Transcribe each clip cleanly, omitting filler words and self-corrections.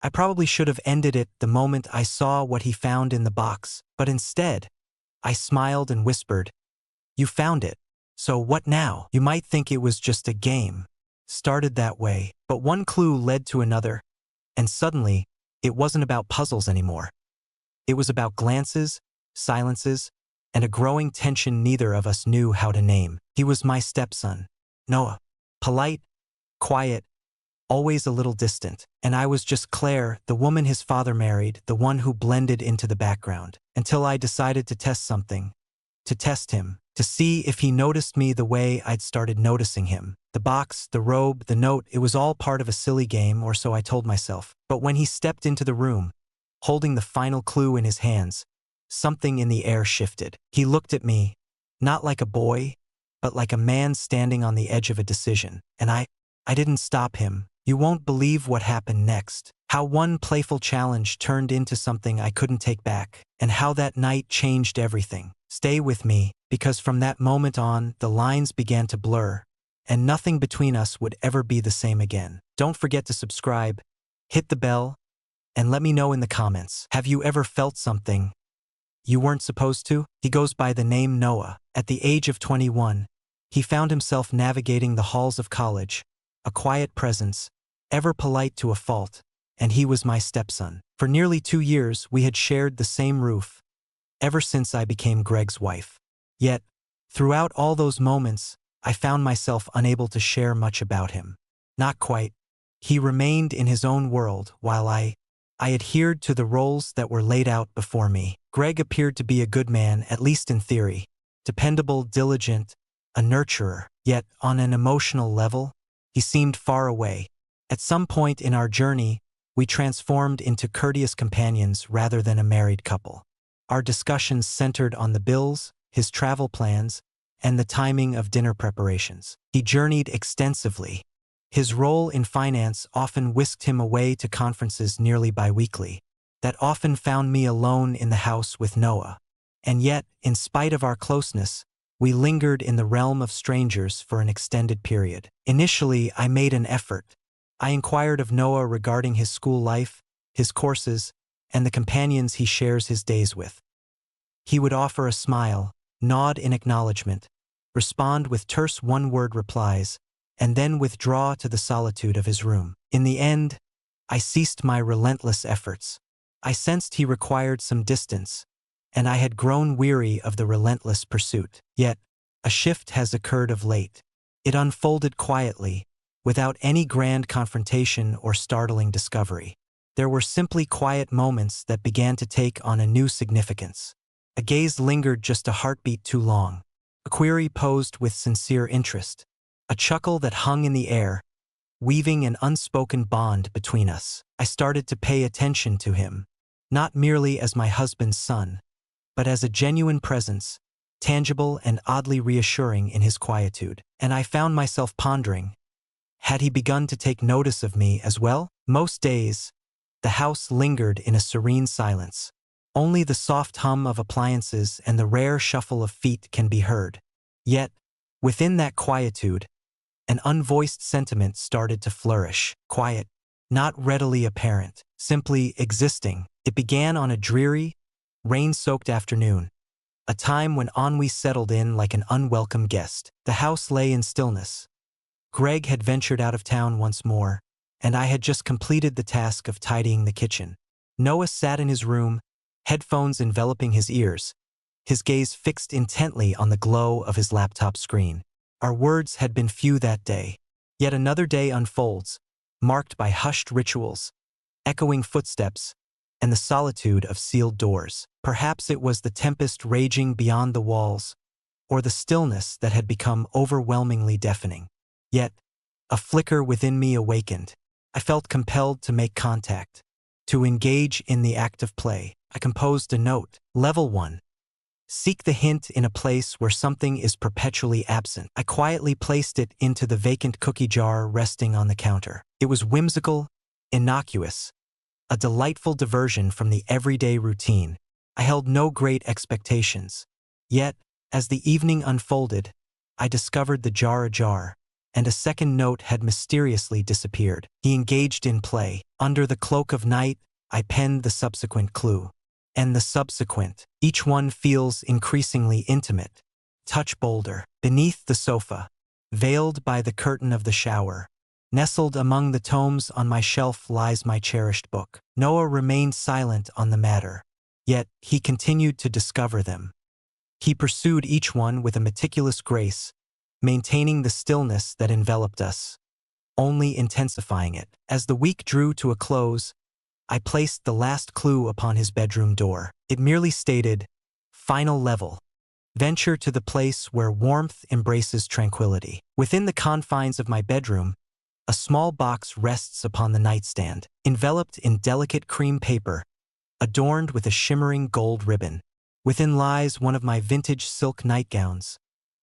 I probably should have ended it the moment I saw what he found in the box, but instead, I smiled and whispered, "You found it. So what now?" You might think it was just a game. Started that way, but one clue led to another, and suddenly, it wasn't about puzzles anymore. It was about glances, silences, and a growing tension neither of us knew how to name. He was my stepson, Noah. Polite, quiet, always a little distant. And I was just Claire, the woman his father married, the one who blended into the background. Until I decided to test something. To test him. To see if he noticed me the way I'd started noticing him. The box, the robe, the note, it was all part of a silly game, or so I told myself. But when he stepped into the room, holding the final clue in his hands, something in the air shifted. He looked at me, not like a boy, but like a man standing on the edge of a decision. And I didn't stop him. You won't believe what happened next. How one playful challenge turned into something I couldn't take back. And how that night changed everything. Stay with me, because from that moment on, the lines began to blur, and nothing between us would ever be the same again. Don't forget to subscribe, hit the bell, and let me know in the comments. Have you ever felt something you weren't supposed to? He goes by the name Noah. At the age of 21, he found himself navigating the halls of college, a quiet presence, ever polite to a fault, and he was my stepson. For nearly 2 years, we had shared the same roof, ever since I became Greg's wife. Yet, throughout all those moments, I found myself unable to share much about him. Not quite. He remained in his own world while I adhered to the roles that were laid out before me. Greg appeared to be a good man, at least in theory. Dependable, diligent, a nurturer. Yet, on an emotional level, he seemed far away. At some point in our journey, we transformed into courteous companions rather than a married couple. Our discussions centered on the bills, his travel plans, and the timing of dinner preparations. He journeyed extensively. His role in finance often whisked him away to conferences nearly bi-weekly. That often found me alone in the house with Noah. And yet, in spite of our closeness, we lingered in the realm of strangers for an extended period. Initially, I made an effort. I inquired of Noah regarding his school life, his courses, and the companions he shares his days with. He would offer a smile, nod in acknowledgement, respond with terse one-word replies, and then withdraw to the solitude of his room. In the end, I ceased my relentless efforts. I sensed he required some distance, and I had grown weary of the relentless pursuit. Yet, a shift has occurred of late. It unfolded quietly, without any grand confrontation or startling discovery. There were simply quiet moments that began to take on a new significance. A gaze lingered just a heartbeat too long. A query posed with sincere interest. A chuckle that hung in the air, weaving an unspoken bond between us. I started to pay attention to him, not merely as my husband's son, but as a genuine presence, tangible and oddly reassuring in his quietude. And I found myself pondering, had he begun to take notice of me as well? Most days, the house lingered in a serene silence. Only the soft hum of appliances and the rare shuffle of feet can be heard. Yet, within that quietude, an unvoiced sentiment started to flourish. Quiet, not readily apparent, simply existing. It began on a dreary, rain-soaked afternoon, a time when ennui settled in like an unwelcome guest. The house lay in stillness. Greg had ventured out of town once more, and I had just completed the task of tidying the kitchen. Noah sat in his room, headphones enveloping his ears, his gaze fixed intently on the glow of his laptop screen. Our words had been few that day. Yet another day unfolds, marked by hushed rituals, echoing footsteps, and the solitude of sealed doors. Perhaps it was the tempest raging beyond the walls, or the stillness that had become overwhelmingly deafening. Yet, a flicker within me awakened. I felt compelled to make contact, to engage in the act of play. I composed a note. Level 1. Seek the hint in a place where something is perpetually absent. I quietly placed it into the vacant cookie jar resting on the counter. It was whimsical, innocuous, a delightful diversion from the everyday routine. I held no great expectations. Yet, as the evening unfolded, I discovered the jar ajar, and a second note had mysteriously disappeared. He engaged in play. Under the cloak of night, I penned the subsequent clue. And the subsequent. Each one feels increasingly intimate. Touch bolder. Beneath the sofa, veiled by the curtain of the shower, nestled among the tomes on my shelf lies my cherished book. Noah remained silent on the matter, yet he continued to discover them. He pursued each one with a meticulous grace, maintaining the stillness that enveloped us, only intensifying it. As the week drew to a close, I placed the last clue upon his bedroom door. It merely stated, "Final level. Venture to the place where warmth embraces tranquility." Within the confines of my bedroom, a small box rests upon the nightstand, enveloped in delicate cream paper, adorned with a shimmering gold ribbon. Within lies one of my vintage silk nightgowns,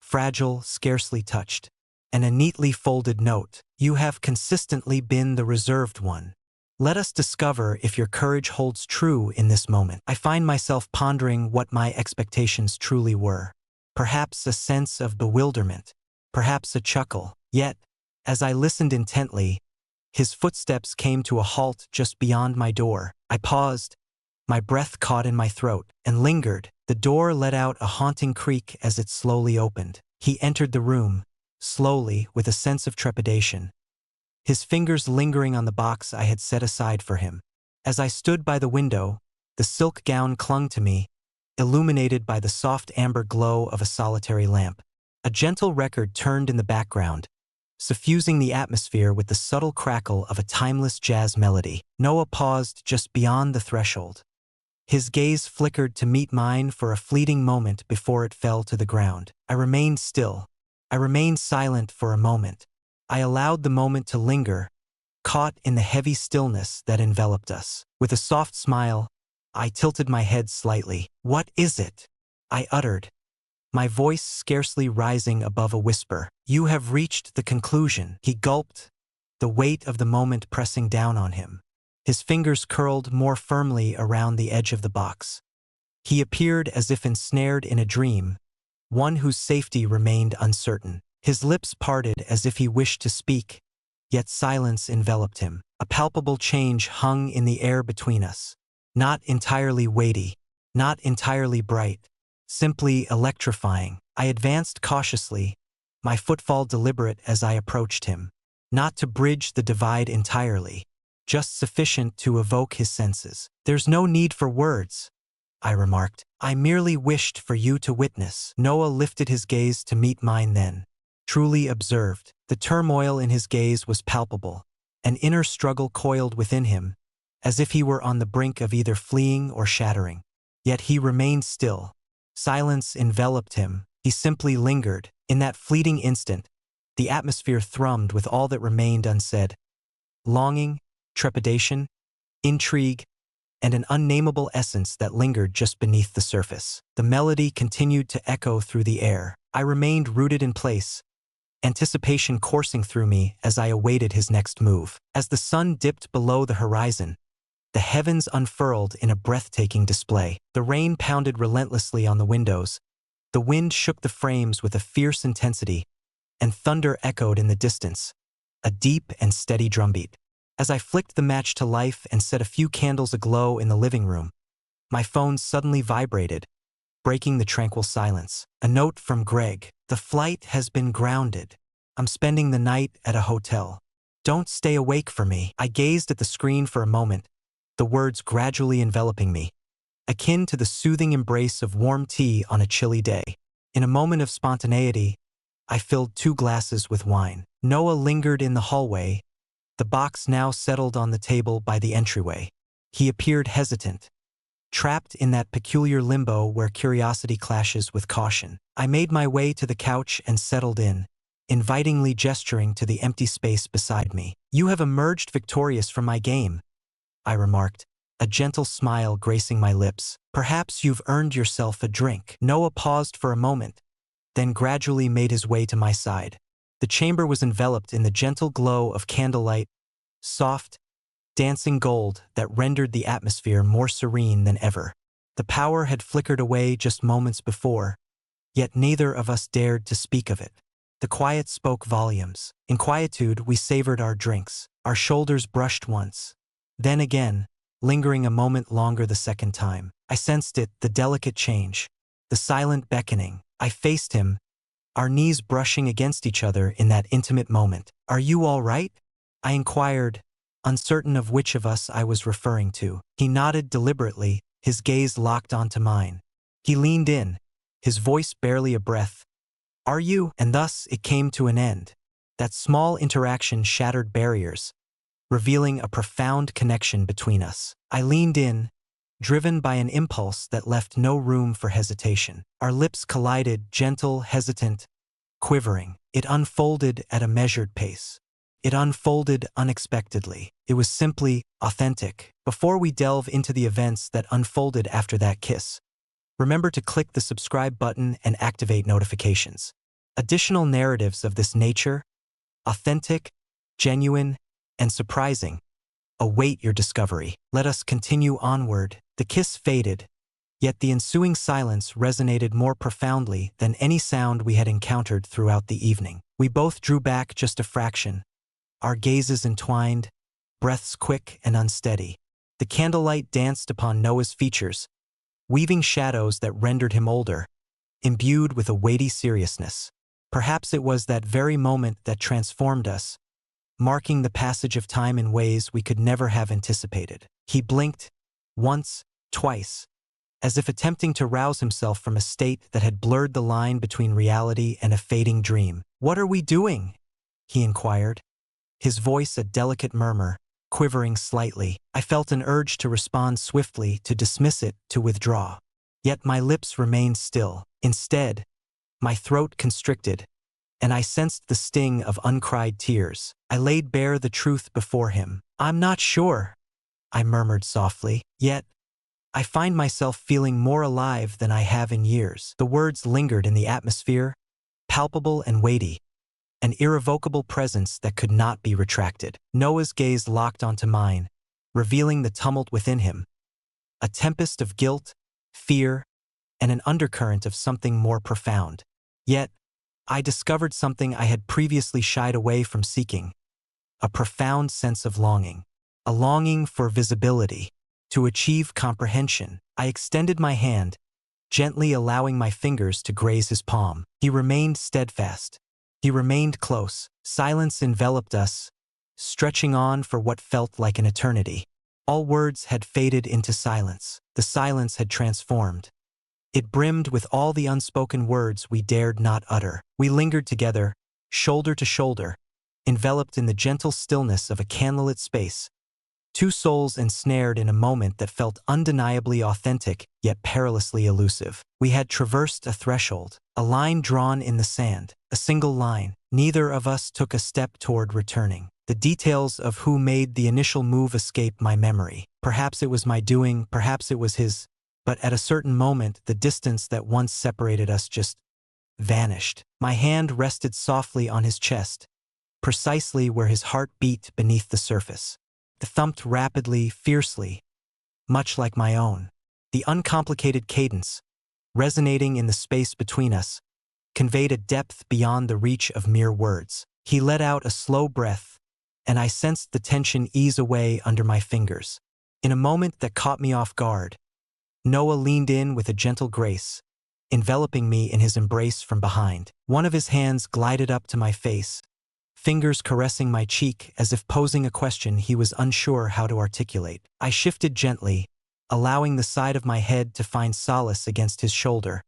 fragile, scarcely touched, and a neatly folded note. "You have consistently been the reserved one. Let us discover if your courage holds true in this moment." I find myself pondering what my expectations truly were. Perhaps a sense of bewilderment, perhaps a chuckle. Yet, as I listened intently, his footsteps came to a halt just beyond my door. I paused, my breath caught in my throat, and lingered. The door let out a haunting creak as it slowly opened. He entered the room, slowly, with a sense of trepidation, his fingers lingering on the box I had set aside for him. As I stood by the window, the silk gown clung to me, illuminated by the soft amber glow of a solitary lamp. A gentle record turned in the background, suffusing the atmosphere with the subtle crackle of a timeless jazz melody. Noah paused just beyond the threshold. His gaze flickered to meet mine for a fleeting moment before it fell to the ground. I remained still. I remained silent for a moment. I allowed the moment to linger, caught in the heavy stillness that enveloped us. With a soft smile, I tilted my head slightly. "What is it?" I uttered, my voice scarcely rising above a whisper. "You have reached the conclusion." He gulped, the weight of the moment pressing down on him. His fingers curled more firmly around the edge of the box. He appeared as if ensnared in a dream, one whose safety remained uncertain. His lips parted as if he wished to speak, yet silence enveloped him. A palpable change hung in the air between us. Not entirely weighty, not entirely bright, simply electrifying. I advanced cautiously, my footfall deliberate as I approached him. Not to bridge the divide entirely, just sufficient to evoke his senses. "There's no need for words," I remarked. "I merely wished for you to witness." Noah lifted his gaze to meet mine then, truly observed. The turmoil in his gaze was palpable. An inner struggle coiled within him, as if he were on the brink of either fleeing or shattering. Yet he remained still. Silence enveloped him. He simply lingered. In that fleeting instant, the atmosphere thrummed with all that remained unsaid. Longing, trepidation, intrigue, and an unnameable essence that lingered just beneath the surface. The melody continued to echo through the air. I remained rooted in place, anticipation coursing through me as I awaited his next move. As the sun dipped below the horizon, the heavens unfurled in a breathtaking display. The rain pounded relentlessly on the windows, the wind shook the frames with a fierce intensity, and thunder echoed in the distance, a deep and steady drumbeat. As I flicked the match to life and set a few candles aglow in the living room, my phone suddenly vibrated, breaking the tranquil silence. A note from Greg. "The flight has been grounded. I'm spending the night at a hotel. Don't stay awake for me." I gazed at the screen for a moment, the words gradually enveloping me, akin to the soothing embrace of warm tea on a chilly day. In a moment of spontaneity, I filled 2 glasses with wine. Noah lingered in the hallway, the box now settled on the table by the entryway. He appeared hesitant, trapped in that peculiar limbo where curiosity clashes with caution. I made my way to the couch and settled in, invitingly gesturing to the empty space beside me. "You have emerged victorious from my game," I remarked, a gentle smile gracing my lips. "Perhaps you've earned yourself a drink." Noah paused for a moment, then gradually made his way to my side. The chamber was enveloped in the gentle glow of candlelight, soft, dancing gold that rendered the atmosphere more serene than ever. The power had flickered away just moments before, yet neither of us dared to speak of it. The quiet spoke volumes. In quietude, we savored our drinks. Our shoulders brushed once. Then again, lingering a moment longer the second time. I sensed it, the delicate change. The silent beckoning. I faced him, our knees brushing against each other in that intimate moment. "Are you all right?" I inquired, uncertain of which of us I was referring to. He nodded deliberately, his gaze locked onto mine. He leaned in, his voice barely a breath. "Are you?" And thus it came to an end. That small interaction shattered barriers, revealing a profound connection between us. I leaned in, driven by an impulse that left no room for hesitation. Our lips collided, gentle, hesitant, quivering. It unfolded at a measured pace. It unfolded unexpectedly. It was simply authentic. Before we delve into the events that unfolded after that kiss, remember to click the subscribe button and activate notifications. Additional narratives of this nature, authentic, genuine, and surprising, await your discovery. Let us continue onward. The kiss faded, yet the ensuing silence resonated more profoundly than any sound we had encountered throughout the evening. We both drew back just a fraction, our gazes entwined, breaths quick and unsteady. The candlelight danced upon Noah's features, weaving shadows that rendered him older, imbued with a weighty seriousness. Perhaps it was that very moment that transformed us, marking the passage of time in ways we could never have anticipated. He blinked, once, twice, as if attempting to rouse himself from a state that had blurred the line between reality and a fading dream. "What are we doing?" he inquired, his voice a delicate murmur, quivering slightly. I felt an urge to respond swiftly, to dismiss it, to withdraw. Yet my lips remained still. Instead, my throat constricted, and I sensed the sting of uncried tears. I laid bare the truth before him. "I'm not sure," I murmured softly. "Yet, I find myself feeling more alive than I have in years." The words lingered in the atmosphere, palpable and weighty, an irrevocable presence that could not be retracted. Noah's gaze locked onto mine, revealing the tumult within him, a tempest of guilt, fear, and an undercurrent of something more profound. Yet, I discovered something I had previously shied away from seeking, a profound sense of longing, a longing for visibility, to achieve comprehension. I extended my hand, gently allowing my fingers to graze his palm. He remained steadfast. He remained close. Silence enveloped us, stretching on for what felt like an eternity. All words had faded into silence. The silence had transformed. It brimmed with all the unspoken words we dared not utter. We lingered together, shoulder to shoulder, enveloped in the gentle stillness of a candlelit space, two souls ensnared in a moment that felt undeniably authentic yet perilously elusive. We had traversed a threshold, a line drawn in the sand, a single line. Neither of us took a step toward returning. The details of who made the initial move escaped my memory. Perhaps it was my doing, perhaps it was his, but at a certain moment, the distance that once separated us just vanished. My hand rested softly on his chest, precisely where his heart beat beneath the surface. It thumped rapidly, fiercely, much like my own. The uncomplicated cadence, resonating in the space between us, conveyed a depth beyond the reach of mere words. He let out a slow breath, and I sensed the tension ease away under my fingers. In a moment that caught me off guard, Noah leaned in with a gentle grace, enveloping me in his embrace from behind. One of his hands glided up to my face, fingers caressing my cheek as if posing a question he was unsure how to articulate. I shifted gently, allowing the side of my head to find solace against his shoulder,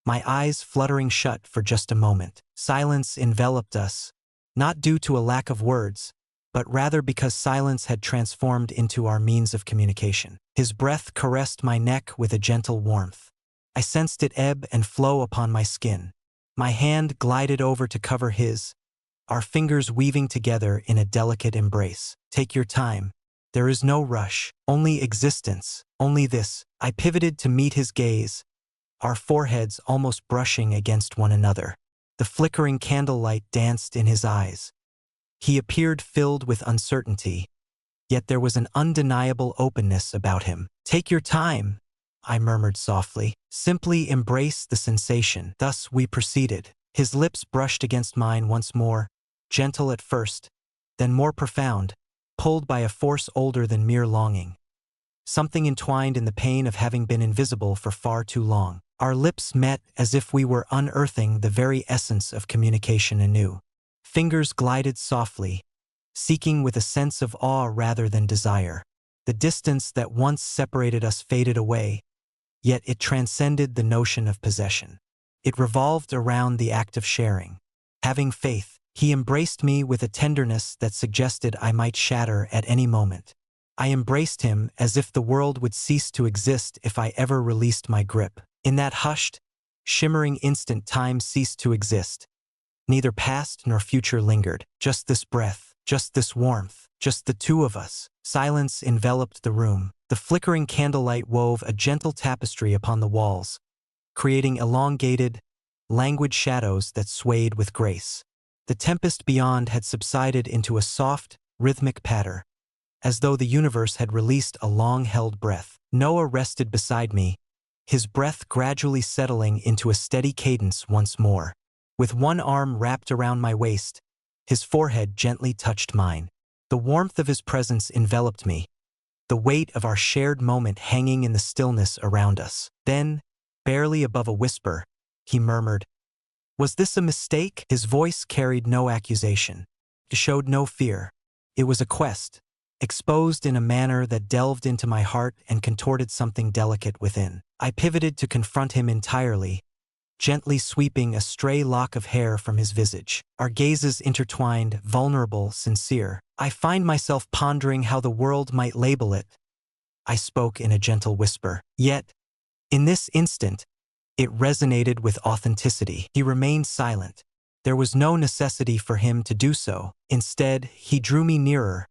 my eyes fluttering shut for just a moment. Silence enveloped us, not due to a lack of words, but rather because silence had transformed into our means of communication. His breath caressed my neck with a gentle warmth. I sensed it ebb and flow upon my skin. My hand glided over to cover his, our fingers weaving together in a delicate embrace. "Take your time. There is no rush, only existence, only this." I pivoted to meet his gaze, our foreheads almost brushing against one another. The flickering candlelight danced in his eyes. He appeared filled with uncertainty, yet there was an undeniable openness about him. "Take your time," I murmured softly. "Simply embrace the sensation." Thus we proceeded, His lips brushed against mine once more, gentle at first, then more profound, pulled by a force older than mere longing. Something entwined in the pain of having been invisible for far too long. Our lips met as if we were unearthing the very essence of communication anew. Fingers glided softly, seeking with a sense of awe rather than desire. The distance that once separated us faded away, yet it transcended the notion of possession. It revolved around the act of sharing. Having faith, he embraced me with a tenderness that suggested I might shatter at any moment. I embraced him as if the world would cease to exist if I ever released my grip. In that hushed, shimmering instant, time ceased to exist. Neither past nor future lingered, just this breath, just this warmth, just the two of us. Silence enveloped the room. The flickering candlelight wove a gentle tapestry upon the walls, creating elongated, languid shadows that swayed with grace. The tempest beyond had subsided into a soft, rhythmic patter, as though the universe had released a long-held breath. Noah rested beside me, his breath gradually settling into a steady cadence once more. With one arm wrapped around my waist, his forehead gently touched mine. The warmth of his presence enveloped me, the weight of our shared moment hanging in the stillness around us. Then, barely above a whisper, he murmured, "Was this a mistake?" His voice carried no accusation. It showed no fear. It was a quest, exposed in a manner that delved into my heart and contorted something delicate within. I pivoted to confront him entirely, gently sweeping a stray lock of hair from his visage. Our gazes intertwined, vulnerable, sincere. "I find myself pondering how the world might label it," I spoke in a gentle whisper. Yet, in this instant, it resonated with authenticity. He remained silent. There was no necessity for him to do so. Instead, he drew me nearer,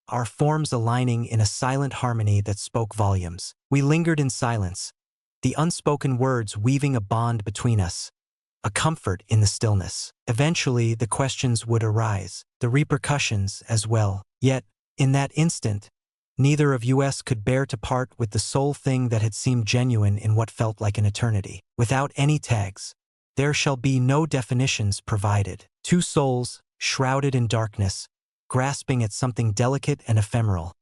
our forms aligning in a silent harmony that spoke volumes. We lingered in silence, the unspoken words weaving a bond between us, a comfort in the stillness. Eventually, the questions would arise, the repercussions as well. Yet, in that instant, neither of us could bear to part with the sole thing that had seemed genuine in what felt like an eternity. Without any tags, there shall be no definitions provided. Two souls, shrouded in darkness, grasping at something delicate and ephemeral.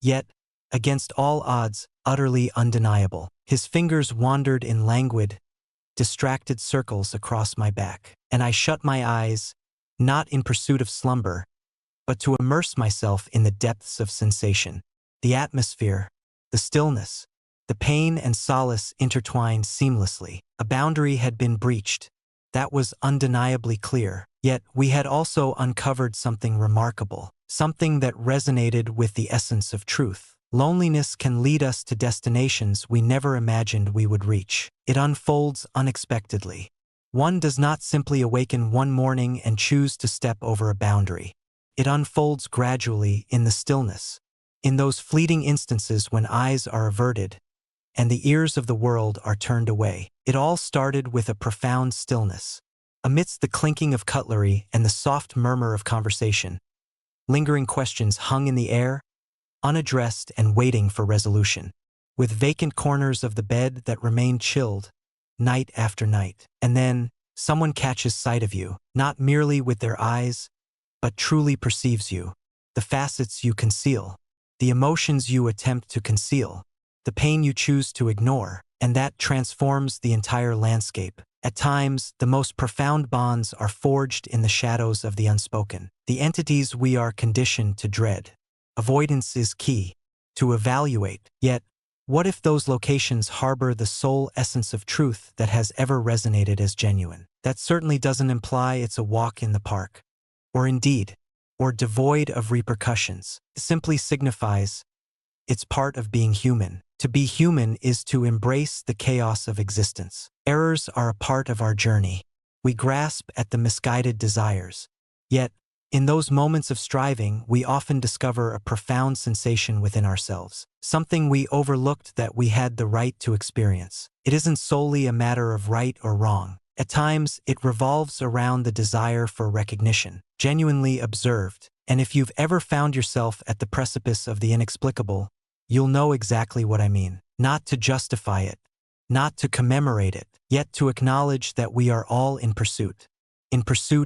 Yet, against all odds, utterly undeniable. His fingers wandered in languid, distracted circles across my back, and I shut my eyes, not in pursuit of slumber, but to immerse myself in the depths of sensation. The atmosphere, the stillness, the pain and solace intertwined seamlessly. A boundary had been breached. That was undeniably clear. Yet we had also uncovered something remarkable, something that resonated with the essence of truth. Loneliness can lead us to destinations we never imagined we would reach. It unfolds unexpectedly. One does not simply awaken one morning and choose to step over a boundary. It unfolds gradually in the stillness, in those fleeting instances when eyes are averted and the ears of the world are turned away. It all started with a profound stillness. Amidst the clinking of cutlery and the soft murmur of conversation, lingering questions hung in the air, unaddressed and waiting for resolution, with vacant corners of the bed that remained chilled, night after night. And then, someone catches sight of you, not merely with their eyes, but truly perceives you, the facets you conceal, the emotions you attempt to conceal, the pain you choose to ignore, and that transforms the entire landscape. At times, the most profound bonds are forged in the shadows of the unspoken, the entities we are conditioned to dread. Avoidance is key, to evaluate. Yet, what if those locations harbor the sole essence of truth that has ever resonated as genuine? That certainly doesn't imply it's a walk in the park, or devoid of repercussions. It simply signifies it's part of being human. To be human is to embrace the chaos of existence. Errors are a part of our journey. We grasp at the misguided desires. Yet, in those moments of striving, we often discover a profound sensation within ourselves, something we overlooked that we had the right to experience. It isn't solely a matter of right or wrong. At times, it revolves around the desire for recognition, genuinely observed. And if you've ever found yourself at the precipice of the inexplicable, you'll know exactly what I mean. Not to justify it, not to commemorate it, yet to acknowledge that we are all in pursuit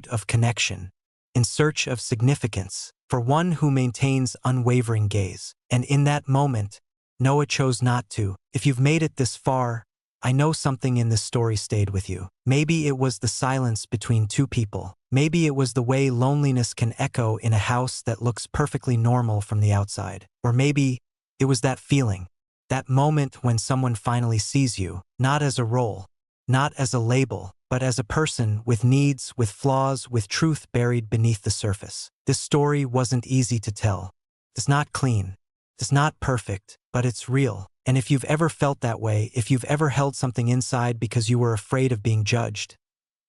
of connection, in search of significance, for one who maintains unwavering gaze. And in that moment, Noah chose not to. If you've made it this far, I know something in this story stayed with you. Maybe it was the silence between two people. Maybe it was the way loneliness can echo in a house that looks perfectly normal from the outside. Or maybe it was that feeling, that moment when someone finally sees you, not as a role, not as a label, but as a person with needs, with flaws, with truth buried beneath the surface. This story wasn't easy to tell. It's not clean. It's not perfect, but it's real. And if you've ever felt that way, if you've ever held something inside because you were afraid of being judged,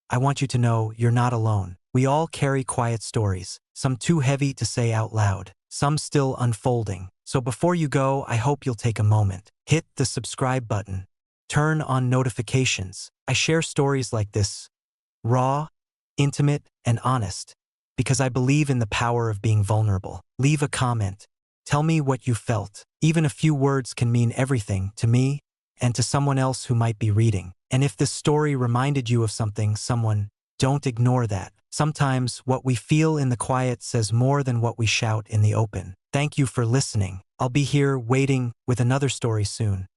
I want you to know you're not alone. We all carry quiet stories, some too heavy to say out loud, some still unfolding. So before you go, I hope you'll take a moment. Hit the subscribe button. Turn on notifications. I share stories like this, raw, intimate, and honest, because I believe in the power of being vulnerable. Leave a comment. Tell me what you felt. Even a few words can mean everything to me and to someone else who might be reading. And if this story reminded you of something, someone, don't ignore that. Sometimes what we feel in the quiet says more than what we shout in the open. Thank you for listening. I'll be here waiting with another story soon.